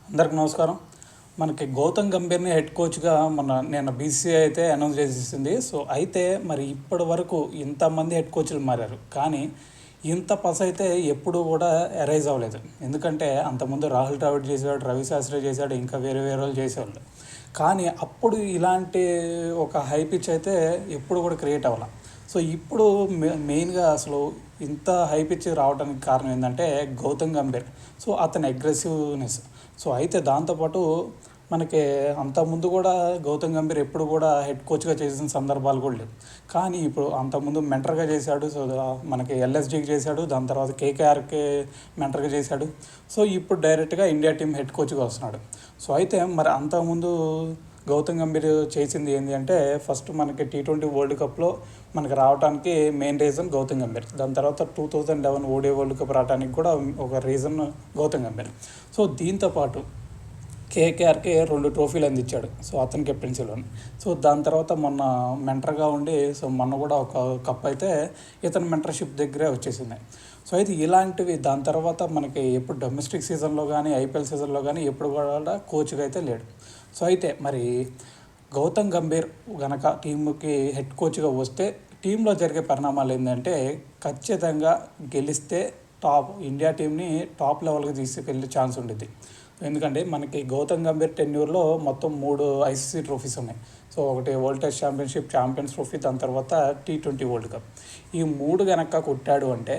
అందరికి నమస్కారం. మనకి గౌతమ్ గంభీర్ని హెడ్ కోచ్గా నేను బీసీసీఐ అయితే అనౌన్స్ చేసేసింది. సో అయితే మరి ఇప్పటి వరకు ఇంతమంది హెడ్ కోచ్లు మారారు, కానీ ఇంత పస అయితే ఎప్పుడూ కూడా అరైజ్ అవ్వలేదు. ఎందుకంటే అంతకుముందు రాహుల్ ద్రావిడ్ చేసేవాడు, రవి శాస్త్రి చేశాడు, ఇంకా వేరే వేరే వాళ్ళు చేసేవాళ్ళు. కానీ అప్పుడు ఇలాంటి ఒక హై పిచ్ అయితే ఎప్పుడు కూడా క్రియేట్ అవ్వాలి. సో ఇప్పుడు మెయిన్గా అసలు ఇంత హై పిచ్ రావడానికి కారణం ఏంటంటే గౌతమ్ గంభీర్. సో అతని అగ్రెసివ్నెస్. సో అయితే దాంతోపాటు మనకి అంతకుముందు కూడా గౌతమ్ గంభీర్ ఎప్పుడు కూడా హెడ్ కోచ్గా చేసిన సందర్భాలు కూడా లేవు. కానీ ఇప్పుడు అంతకుముందు మెంటర్గా చేశాడు. సో మనకి ఎల్ఎస్జీకి చేశాడు, దాని తర్వాత కేకేఆర్కి మెంటర్గా చేశాడు. సో ఇప్పుడు డైరెక్ట్గా ఇండియా టీం హెడ్ కోచ్గా వస్తున్నాడు. సో అయితే మరి అంతకుముందు గౌతమ్ గంభీర్ చేసింది ఏంటి అంటే, ఫస్ట్ మనకి T20 వరల్డ్ కప్లో మనకి రావడానికి మెయిన్ రీజన్ గౌతమ్ గంభీర్. దాని తర్వాత 2011 ఓడిఐ వరల్డ్ కప్ రావడానికి కూడా ఒక రీజన్ గౌతమ్ గంభీర్. సో దీంతోపాటు కేకేఆర్కి 2 ట్రోఫీలు అందించాడు, సో అతని కెప్టెన్సీలోని. సో దాని తర్వాత మొన్న మెంటర్గా ఉండి, సో మొన్న కూడా ఒక కప్ అయితే ఇతని మెంటర్షిప్ దగ్గరే వచ్చేసింది. సో అయితే ఇలాంటివి దాని తర్వాత మనకి ఎప్పుడు డొమెస్టిక్ సీజన్లో కానీ ఐపీఎల్ సీజన్లో కానీ ఎప్పుడు కూడా కోచ్గా అయితే లేడు. సో అయితే మరి గౌతమ్ గంభీర్ గనక టీంకి హెడ్ కోచ్గా వస్తే టీంలో జరిగే పరిణామాలు ఏంటంటే, ఖచ్చితంగా గెలిస్తే ఇండియా టీంని టాప్ లెవెల్కి తీసుకెళ్ళే ఛాన్స్ ఉంటుంది. ఎందుకంటే మనకి గౌతమ్ గంభీర్ టెన్యూర్లో మొత్తం 3 ఐసీసీ ట్రోఫీస్ ఉన్నాయి. సో ఒకటి world test championship, champions trophy, దాని తర్వాత T20 వరల్డ్ కప్. ఈ 3 కనుక కొట్టాడు అంటే,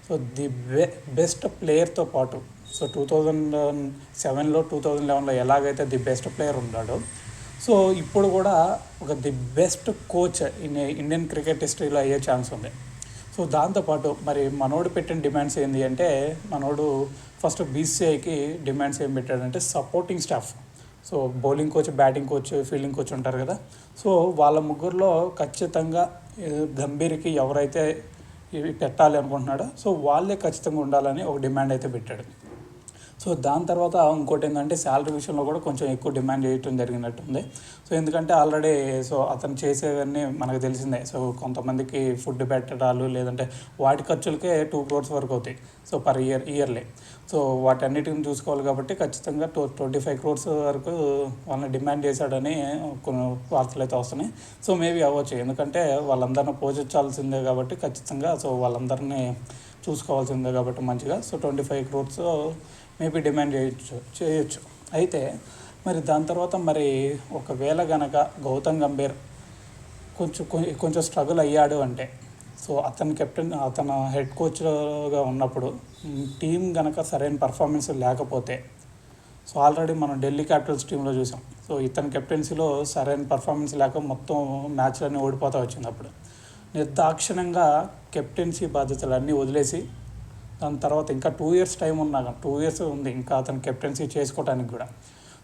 సో ది బెస్ట్ ప్లేయర్తో పాటు, సో 2007లో 2011లో ఎలాగైతే ది బెస్ట్ ప్లేయర్ ఉన్నాడో, సో ఇప్పుడు కూడా ఒక the best coach Indian cricket హిస్టరీలో అయ్యే ఛాన్స్ ఉంది. సో దాంతోపాటు మరి మనోడు పెట్టిన డిమాండ్స్ ఏంటి అంటే, మనోడు ఫస్ట్ బీసీఐకి డిమాండ్స్ ఏం పెట్టాడంటే supporting staff. So bowling coach, batting coach, fielding coach ఉంటారు కదా. సో వాళ్ళ ముగ్గురులో ఖచ్చితంగా గంభీర్కి ఎవరైతే ఇవి పెట్టాలి అనుకుంటున్నాడో, సో వాళ్ళే ఖచ్చితంగా ఉండాలని ఒక డిమాండ్ అయితే పెట్టాడు. సో దాని తర్వాత ఇంకోటి ఏంటంటే, శాలరీ విషయంలో కూడా కొంచెం ఎక్కువ డిమాండ్ చేయటం జరిగినట్టుంది. సో ఎందుకంటే ఆల్రెడీ సో అతను చేసేవన్నీ మనకు తెలిసిందే. సో కొంతమందికి ఫుడ్ పెట్టడాలు, లేదంటే వాటి ఖర్చులకే 2 crores వరకు అవుతాయి. So per yearly. సో వాటన్నిటిని చూసుకోవాలి కాబట్టి ఖచ్చితంగా 25 crores వరకు వాళ్ళని డిమాండ్ చేశాడని కొన్ని వార్తలు అయితే వస్తున్నాయి. సో మేబీ అవ్వచ్చు, ఎందుకంటే వాళ్ళందరినీ పోషించాల్సిందే కాబట్టి ఖచ్చితంగా సో వాళ్ళందరినీ చూసుకోవాల్సిందే కాబట్టి మంచిగా. సో 25 crores మేబీ డిమాండ్ చేయొచ్చు. అయితే మరి దాని తర్వాత మరి ఒకవేళ గనక గౌతమ్ గంభీర్ కొంచెం స్ట్రగుల్ అయ్యాడు అంటే, సో అతను హెడ్ కోచ్గా ఉన్నప్పుడు టీం గనక సరైన పర్ఫార్మెన్స్ లేకపోతే, సో ఆల్రెడీ మనం ఢిల్లీ క్యాపిటల్స్ టీంలో చూసాం. సో ఇతని కెప్టెన్సీలో సరైన పర్ఫార్మెన్స్ లేక మొత్తం మ్యాచ్లన్నీ ఓడిపోతూ వచ్చింది. అప్పుడు నిర్దాక్షిణ్యంగా కెప్టెన్సీ బాధ్యతలన్నీ వదిలేసి, దాని తర్వాత ఇంకా 2 years టైం ఉన్నాక 2 years ఉంది ఇంకా అతను కెప్టెన్సీ చేసుకోవడానికి కూడా.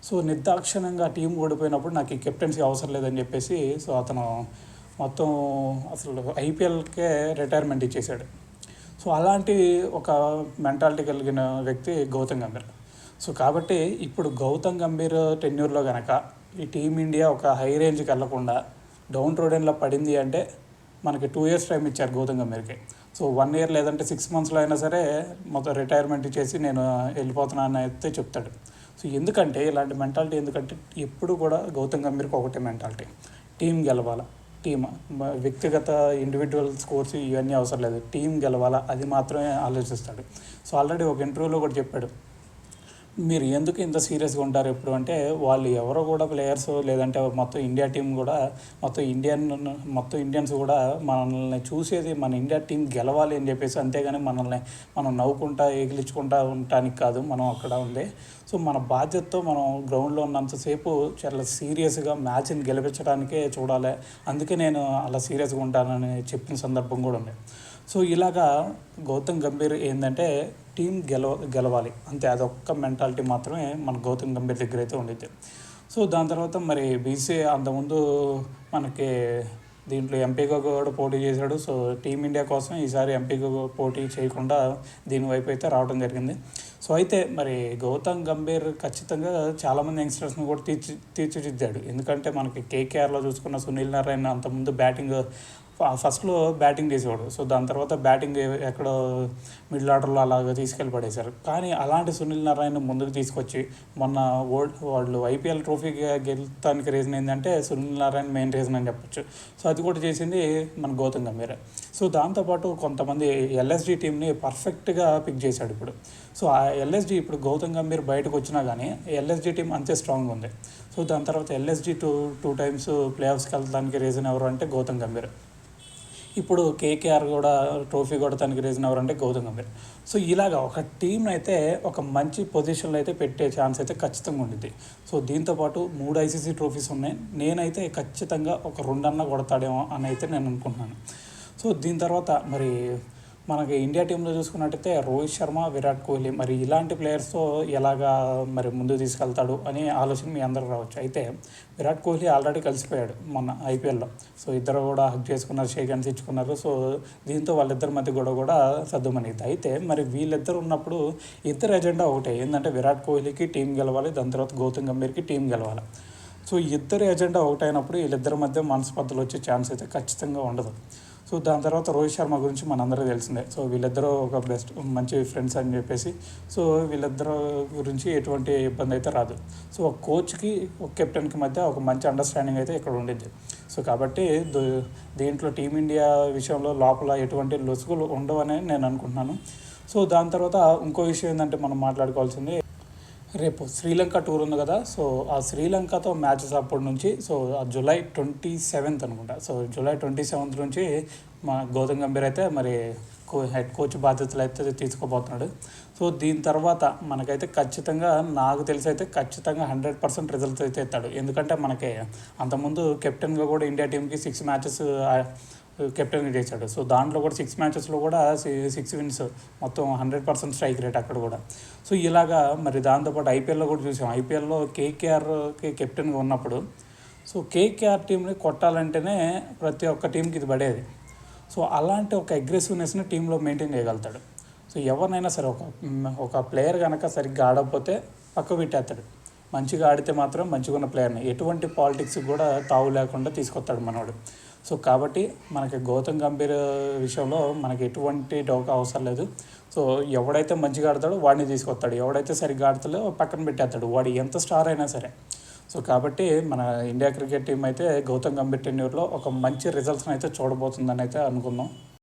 సో నిర్దాక్షిణ్యంగా టీం ఓడిపోయినప్పుడు నాకు ఈ కెప్టెన్సీ అవసరం లేదని చెప్పేసి, సో అతను మొత్తం అసలు ఐపీఎల్కే రిటైర్మెంట్ ఇచ్చేసాడు. సో అలాంటి ఒక మెంటాలిటీ కలిగిన వ్యక్తి గౌతమ్ గంభీర్. సో కాబట్టి ఇప్పుడు గౌతమ్ గంభీర్ టెన్యూర్లో కనుక ఈ టీమిండియా ఒక హై రేంజ్కి వెళ్లకుండా డౌన్ రోడెన్లో పడింది అంటే, మనకి 2 years టైం ఇచ్చారు గౌతమ్ గంభీర్కి. సో 1 year లేదంటే 6 monthsలో అయినా సరే మొత్తం రిటైర్మెంట్ ఇచ్చేసి నేను వెళ్ళిపోతున్నాను అయితే చెప్తాడు. సో ఎందుకంటే ఇలాంటి మెంటాలిటీ, ఎందుకంటే ఎప్పుడు కూడా గౌతమ్ గంభీర్కి ఒకటే మెంటాలిటీ, టీం గెలవాలా. వ్యక్తిగత ఇండివిజువల్ స్కోర్స్ ఇవన్నీ అవసరం లేదు, టీం గెలవాలా, అది మాత్రమే ఆలోచిస్తాడు. సో ఆల్రెడీ ఒక ఇంటర్వ్యూలో కూడా చెప్పాడు, మీరు ఎందుకు ఇంత సీరియస్గా ఉంటారు ఎప్పుడు అంటే, వాళ్ళు ఎవరో కూడా ప్లేయర్స్, లేదంటే మొత్తం ఇండియా టీం కూడా, మొత్తం ఇండియన్స్ కూడా మనల్ని చూసేది మన ఇండియా టీం గెలవాలి అని చెప్పేసి, అంతేగాని మనం నవ్వుకుంటా ఎగిలించుకుంటా ఉండటానికి కాదు మనం అక్కడ ఉంది. సో మన బాధ్యతతో మనం గ్రౌండ్లో ఉన్నంతసేపు చాలా సీరియస్గా మ్యాచ్ని గెలిపించడానికే చూడాలి, అందుకే నేను అలా సీరియస్గా ఉంటానని చెప్పిన సందర్భం కూడా ఉంది. సో ఇలాగా గౌతమ్ గంభీర్ ఏంటంటే టీం గెలవాలి అంతే, అదొక్క మెంటాలిటీ మాత్రమే మన గౌతమ్ గంభీర్ దగ్గర అయితే ఉండిద్ది. సో దాని తర్వాత మరి బీసీసీ అంతకుముందు మనకి దీంట్లో ఎంపీగా కూడా పోటీ చేశాడు. సో టీమిండియా కోసం ఈసారి ఎంపీగా పోటీ చేయకుండా దీనివైపు అయితే రావడం జరిగింది. సో అయితే మరి గౌతమ్ గంభీర్ ఖచ్చితంగా చాలామంది యంగ్స్టర్స్ని కూడా తీర్చిదిద్దాడు. ఎందుకంటే మనకి కేకేఆర్లో చూసుకున్న సునీల్ నారాయణ అంతకుముందు బ్యాటింగ్ ఫస్ట్లో బ్యాటింగ్ చేసేవాడు. సో దాని తర్వాత బ్యాటింగ్ ఎక్కడో మిడిల్ ఆర్డర్లో అలాగ తీసుకెళ్ళి పడేశారు. కానీ అలాంటి సునీల్ నారాయణ ముందుకు తీసుకొచ్చి మొన్న వాళ్ళు ఐపీఎల్ ట్రోఫీ గెలుతానికి రీజన్ ఏంటంటే సునీల్ నారాయణ మెయిన్ రీజన్ అని చెప్పొచ్చు. సో అది కూడా చేసింది మన గౌతమ్ గంభీర్. సో దాంతోపాటు కొంతమంది ఎల్ఎస్జీ టీంని పర్ఫెక్ట్గా పిక్ చేశాడు ఇప్పుడు. సో ఆ ఎల్ఎస్జీ ఇప్పుడు గౌతమ్ గంభీర్ బయటకు వచ్చినా కానీ ఎల్ఎస్జీ టీం అంతే స్ట్రాంగ్ ఉంది. సో దాని తర్వాత ఎల్ఎస్జీ టూ టైమ్స్ ప్లే ఆఫ్స్కి వెళ్ళడానికి రీజన్ ఎవరు అంటే గౌతమ్ గంభీర్. ఇప్పుడు కేకేఆర్ కూడా ట్రోఫీ కొడటానికి రీజన్ ఎవరంటే గౌతమ్ గంభీర్. సో ఇలాగ ఒక టీంని అయితే ఒక మంచి పొజిషన్లో అయితే పెట్టే ఛాన్స్ అయితే ఖచ్చితంగా ఉండిద్ది. సో దీంతోపాటు 3 ఐసీసీ ట్రోఫీస్ ఉన్నాయి. నేనైతే ఖచ్చితంగా ఒక 2 అన్న కొడతాడేమో అని అయితే నేను అనుకుంటున్నాను. సో దీని తర్వాత మరి మనకి ఇండియా టీంలో చూసుకున్నట్టయితే రోహిత్ శర్మ, విరాట్ కోహ్లీ మరి ఇలాంటి ప్లేయర్స్తో ఎలాగా మరి ముందుకు తీసుకెళ్తాడు అనే ఆలోచన మీ అందరూ రావచ్చు. అయితే విరాట్ కోహ్లీ ఆల్రెడీ కలిసిపోయాడు మొన్న ఐపీఎల్లో. సో ఇద్దరు కూడా హగ్ చేసుకున్నారు, షేక్ హ్యాండ్స్ ఇచ్చుకున్నారు. సో దీంతో వాళ్ళిద్దరి మధ్య కూడా సర్దుమనిద్ది. అయితే మరి వీళ్ళిద్దరు ఉన్నప్పుడు ఇద్దరు ఎజెండా ఒకటే, ఏంటంటే విరాట్ కోహ్లీకి టీం గెలవాలి, దాని తర్వాత గౌతమ్ గంభీర్కి టీం గెలవాలి. సో ఇద్దరు ఎజెండా ఒకటైనప్పుడు వీళ్ళిద్దరి మధ్య మనస్పర్ధలు వచ్చే ఛాన్స్ అయితే ఖచ్చితంగా ఉండదు. సో దాని తర్వాత రోహిత్ శర్మ గురించి మనందరూ తెలిసిందే. సో వీళ్ళిద్దరూ ఒక మంచి ఫ్రెండ్స్ అని చెప్పేసి సో వీళ్ళిద్దరు గురించి ఎటువంటి ఇబ్బంది అయితే రాదు. సో ఒక కోచ్కి ఒక కెప్టెన్కి మధ్య ఒక మంచి అండర్స్టాండింగ్ అయితే ఇక్కడ ఉండింది. సో కాబట్టి దీంట్లో టీమిండియా విషయంలో లోపల ఎటువంటి లొసుగులు ఉండవని నేను అనుకుంటున్నాను. సో దాని తర్వాత ఇంకో విషయం ఏంటంటే మనం మాట్లాడుకోవాల్సింది, రేపు శ్రీలంక టూర్ ఉంది కదా. సో ఆ శ్రీలంకతో మ్యాచెస్ అప్పటి నుంచి సో జూలై 27 అనుకుంటా. సో జూలై 27 నుంచి మా గౌతమ్ గంభీర్ అయితే మరి హెడ్ కోచ్ బాధ్యతలు అయితే తీసుకోబోతున్నాడు. సో దీని తర్వాత మనకైతే ఖచ్చితంగా నాకు తెలిసి అయితే ఖచ్చితంగా 100% రిజల్ట్స్ అయితే ఇస్తాడు. ఎందుకంటే మనకి అంతకుముందు కెప్టెన్గా కూడా ఇండియా టీంకి 6 మ్యాచెస్ కెప్టెన్గా చేశాడు. సో దాంట్లో కూడా 6 మ్యాచెస్లో కూడా 6 విన్స్, మొత్తం 100% స్ట్రైక్ రేట్ అక్కడ కూడా. సో ఇలాగా మరి దాంతోపాటు ఐపీఎల్లో కూడా చూసాం. ఐపీఎల్లో కేకేఆర్కి కెప్టెన్గా ఉన్నప్పుడు సో కేకేఆర్ టీంని కొట్టాలంటేనే ప్రతి ఒక్క టీంకి ఇది పడేది. సో అలాంటి ఒక అగ్రెసివ్నెస్ని టీంలో మెయింటైన్ చేయగలుగుతాడు. సో ఎవరినైనా సరే ఒక ప్లేయర్ కనుక సరిగ్గా ఆడకపోతే పక్క పెట్టేస్తాడు. మంచిగా ఆడితే మాత్రం మంచిగా ఉన్న ప్లేయర్ని ఎటువంటి పాలిటిక్స్కి కూడా తావు లేకుండా తీసుకొస్తాడు మనోడు. సో కాబట్టి మనకి గౌతమ్ గంభీర్ విషయంలో మనకి ఎటువంటి డోకా అవసరం లేదు. సో ఎవడైతే మంచిగా ఆడతాడో వాడిని తీసుకొస్తాడు, ఎవడైతే సరిగ్గా ఆడతాడో పక్కన పెట్టేస్తాడు, వాడు ఎంత స్టార్ అయినా సరే. సో కాబట్టి మన ఇండియా క్రికెట్ టీం అయితే గౌతమ్ గంభీర్ టెన్యూర్లో ఒక మంచి రిజల్ట్స్ని అయితే చూడబోతుందని అయితే అనుకుందాం.